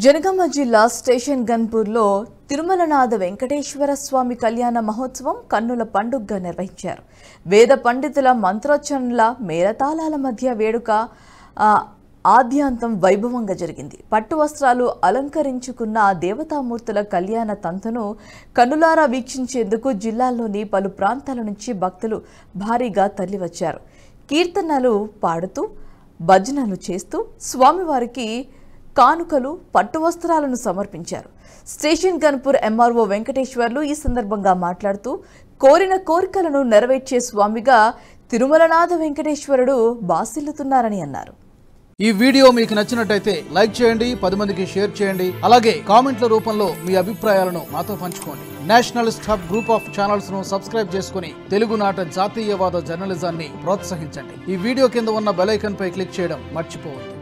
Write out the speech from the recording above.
జనగామ జిల్లా స్టేషన్ గన్పూర్లో తిరుమలనాథ వెంకటేశ్వర స్వామి కళ్యాణ మహోత్సవం కన్నుల పండుగగా నిర్వహించారు. వేద పండితుల మంత్రోచ్చరణల మేళతాళాల మధ్య వేడుక ఆద్యాంతం వైభవంగా జరిగింది. పట్టు వస్త్రాలు అలంకరించుకున్న దేవతామూర్తుల కళ్యాణ తంతును కన్నులారా వీక్షించేందుకు జిల్లాలోని పలు ప్రాంతాల నుంచి భక్తులు భారీగా తరలివచ్చారు. కీర్తనలు పాడుతూ భజనలు చేస్తూ స్వామివారికి కానుకలు పట్టు వస్త్రాలను సమర్పించారు. స్టేషన్ గన్పూర్ ఎంఆర్ఓ వెంకటేశ్వర్లు ఈ సందర్భంగా మాట్లాడుతూ కోరిన కోరికలను నెరవేర్చే స్వామిగా తిరుమలనాథ వెంకటేశ్వరుడు బాసిల్లుతున్నారని అన్నారు. ఈ వీడియో మీకు నచ్చినట్టయితే లైక్ చేయండి, 10 మందికి షేర్ చేయండి. అలాగే కామెంట్ల రూపంలో మీ అభిప్రాయాలను మాతో పంచుకోండి. Nationalist hub group of channels ను సబ్స్క్రైబ్ చేసుకుని తెలుగునాట జాతీయవాద జర్నలిజాన్ని ప్రోత్సహించండి. ఈ వీడియో కింద ఉన్న బెల్ ఐకాన్ పై క్లిక్ చేయడం మర్చిపోవద్దు.